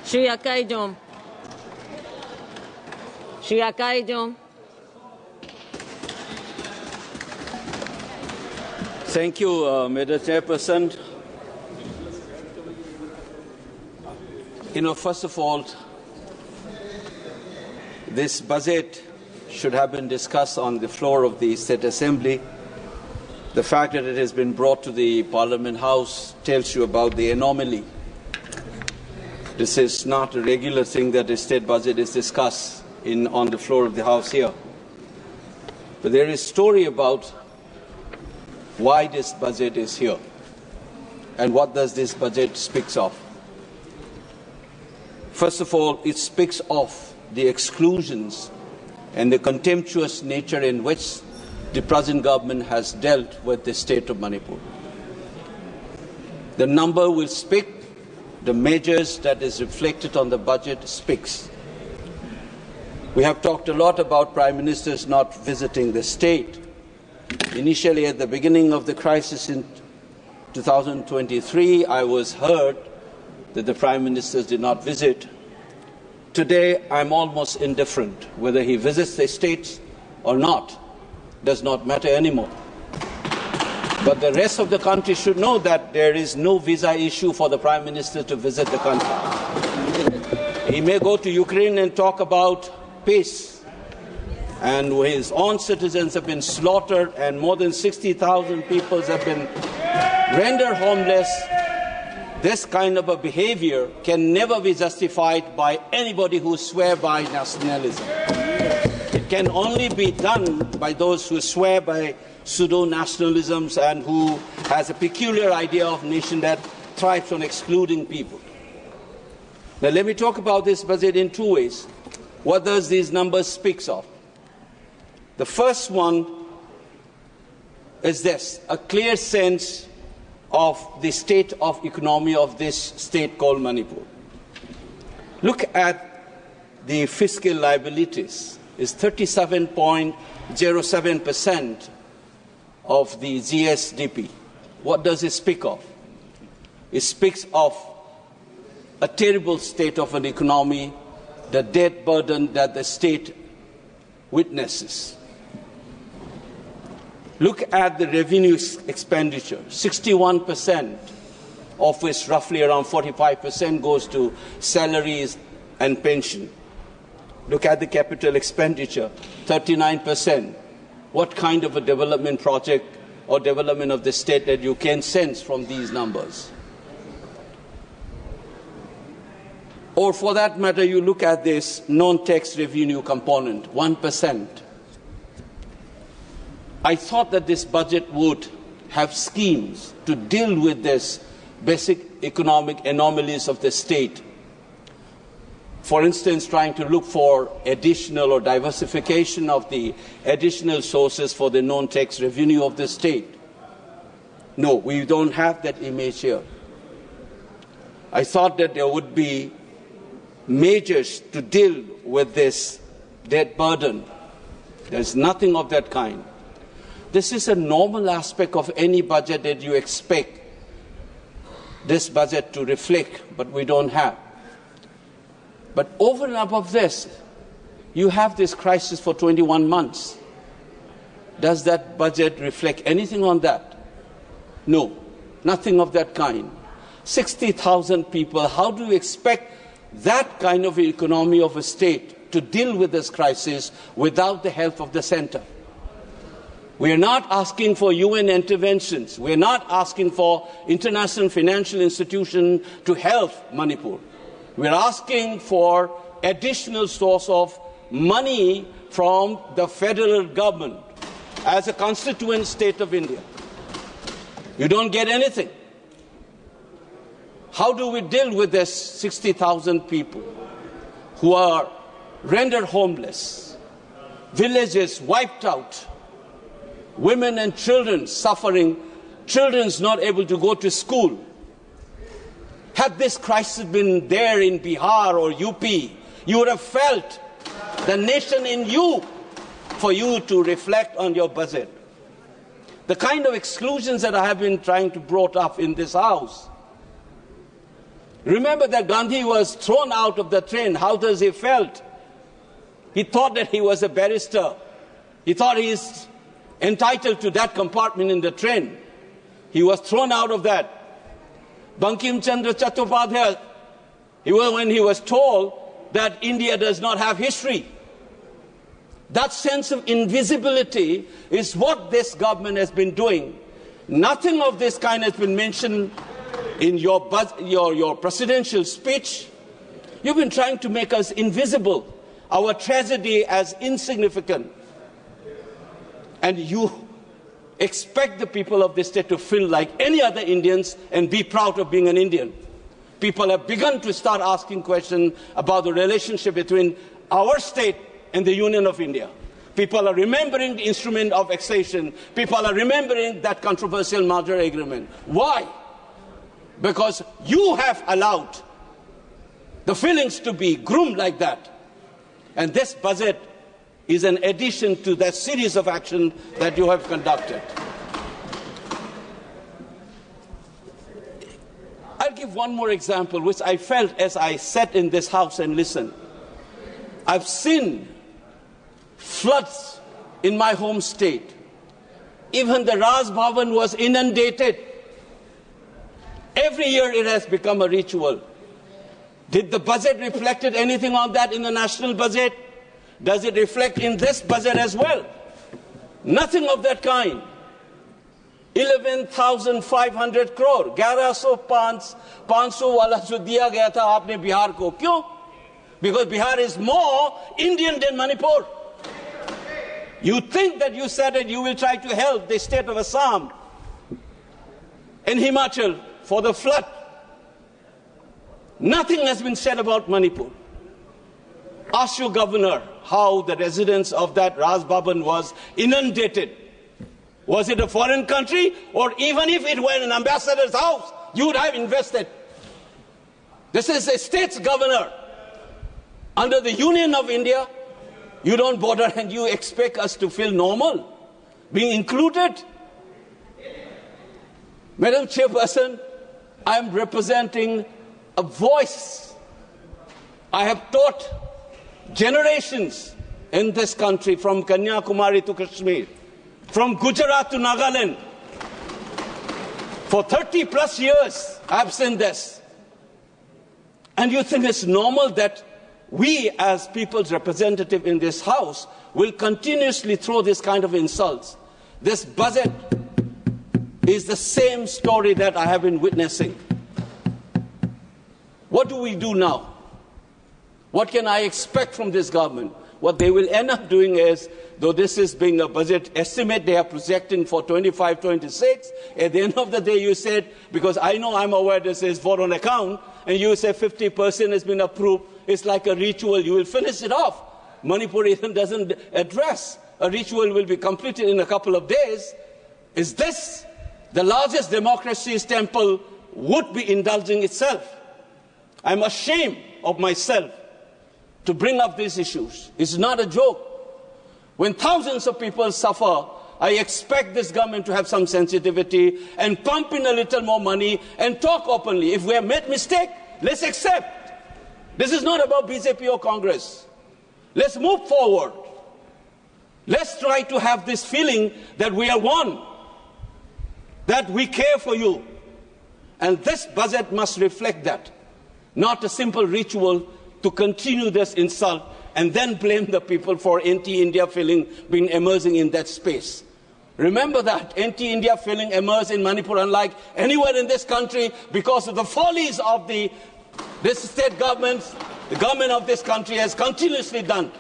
Shri Akoijam. Shri Akoijam. Thank you, Madam Chairperson. First of all, this budget should have been discussed on the floor of the State Assembly. The fact that it has been brought to the Parliament House tells you about the anomaly. This is not a regular thing that the state budget is discussed on the floor of the House here. But there is a story about why this budget is here and what does this budget speak of. First of all, it speaks of the exclusions and the contemptuous nature in which the present government has dealt with the state of Manipur. The number will speak, the measures that is reflected on the budget speaks. We have talked a lot about Prime Ministers not visiting the state. Initially, at the beginning of the crisis in 2023, I was heard that the Prime Ministers did not visit. Today, I'm almost indifferent whether he visits the states or not. Does not matter anymore. But the rest of the country should know that there is no visa issue for the Prime Minister to visit the country. He may go to Ukraine and talk about peace, and his own citizens have been slaughtered and more than 60,000 people have been rendered homeless. This kind of a behavior can never be justified by anybody who swears by nationalism. It can only be done by those who swear by pseudo-nationalisms and who has a peculiar idea of nation that thrives on excluding people. Now let me talk about this budget in two ways. What does these numbers speak of? The first one is this, a clear sense of the state of economy of this state called Manipur. Look at the fiscal liabilities. It's 37.07% of the GSDP. What does it speak of? It speaks of a terrible state of an economy, the debt burden that the state witnesses. Look at the revenue expenditure, 61%, of which roughly around 45% goes to salaries and pension. Look at the capital expenditure, 39%. What kind of a development project or development of the state that you can sense from these numbers? Or for that matter, you look at this non-tax revenue component, 1%. I thought that this budget would have schemes to deal with this basic economic anomalies of the state. For instance, trying to look for additional or diversification of the additional sources for the non-tax revenue of the state. No, we don't have that image here. I thought that there would be measures to deal with this debt burden. There's nothing of that kind. This is a normal aspect of any budget that you expect this budget to reflect, but we don't have. But over and above this, you have this crisis for 21 months. Does that budget reflect anything on that? No, nothing of that kind. 60,000 people, how do you expect that kind of economy of a state to deal with this crisis without the help of the center? We are not asking for UN interventions. We are not asking for international financial institutions to help Manipur. We are asking for additional source of money from the federal government as a constituent state of India. You don't get anything. How do we deal with this 60,000 people who are rendered homeless, villages wiped out, women and children suffering, children not able to go to school? Had this crisis been there in Bihar or UP, you would have felt the nation in you for you to reflect on your budget. The kind of exclusions that I have been trying to brought up in this House, Remember that Gandhi was thrown out of the train. How does he felt? He thought that he was a barrister. He thought he is entitled to that compartment in the train. He was thrown out of that. Bankim Chandra Chattopadhyay, when he was told that India does not have history. That sense of invisibility is what this government has been doing. Nothing of this kind has been mentioned in your presidential speech. You've been trying to make us invisible, our tragedy as insignificant. And you expect the people of this state to feel like any other Indians and be proud of being an Indian. People have begun to start asking questions about the relationship between our state and the Union of India. People are remembering the instrument of accession. People are remembering that controversial merger agreement. Why? Because you have allowed the feelings to be groomed like that. And this budget is an addition to that series of action that you have conducted. I'll give one more example, which I felt as I sat in this house and listened. I've seen floods in my home state. Even the Raj Bhavan was inundated. Every year it has become a ritual. Did the budget reflect anything on that in the national budget? Does it reflect in this budget as well? Nothing of that kind. 11,500 crore, 11,500 वाला जो दिया गया था आपने बिहार को, क्यों? Because Bihar is more Indian than Manipur. You think that you said that you will try to help the state of Assam and Himachal for the flood. Nothing has been said about Manipur. Ask your governor how the residents of that Raj Bhavan was inundated. Was it a foreign country? Or even if it were an ambassador's house, you would have invested. This is a state's governor. Under the Union of India, you don't bother and you expect us to feel normal, being included. Madam Chairperson, I am representing a voice. I have taught generations in this country, from Kanyakumari to Kashmir, from Gujarat to Nagaland. For 30 plus years, I've seen this. And you think it's normal that we, as people's representative in this House, will continuously throw this kind of insults? This budget is the same story that I have been witnessing. What do we do now? What can I expect from this government? What they will end up doing is, though this is being a budget estimate they are projecting for 25-26, at the end of the day you said, because I know I'm aware this is vote on account, and you say 50% has been approved, it's like a ritual, you will finish it off. Manipur even doesn't address. A ritual will be completed in a couple of days. Is this the largest democracy's temple would be indulging itself? I'm ashamed of myself to bring up these issues. It's not a joke. When thousands of people suffer, I expect this government to have some sensitivity and pump in a little more money and talk openly. If we have made mistake, let's accept. This is not about BJP or Congress. Let's move forward. Let's try to have this feeling that we are one, that we care for you. And this budget must reflect that. Not a simple ritual to continue this insult and then blame the people for anti-India feeling being emerging in that space. Remember that anti-India feeling emerged in Manipur unlike anywhere in this country because of the follies of this state government. The government of this country has continuously done.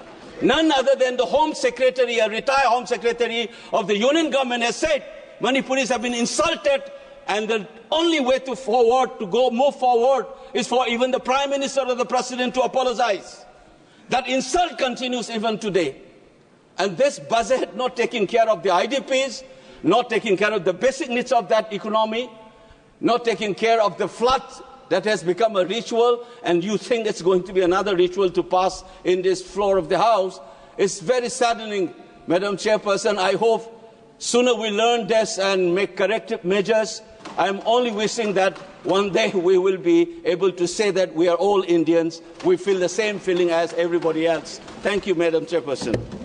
None other than the Home Secretary, a retired Home Secretary of the Union government, has said Manipuris have been insulted, and the only way to move forward is for even the Prime Minister or the President to apologize. That insult continues even today. And this budget not taking care of the IDPs, not taking care of the basic needs of that economy, not taking care of the flood that has become a ritual, and you think it's going to be another ritual to pass in this floor of the House. It's very saddening, Madam Chairperson. I hope sooner we learn this and make corrective measures. I'm only wishing that one day we will be able to say that we are all Indians. We feel the same feeling as everybody else. Thank you, Madam Chairperson.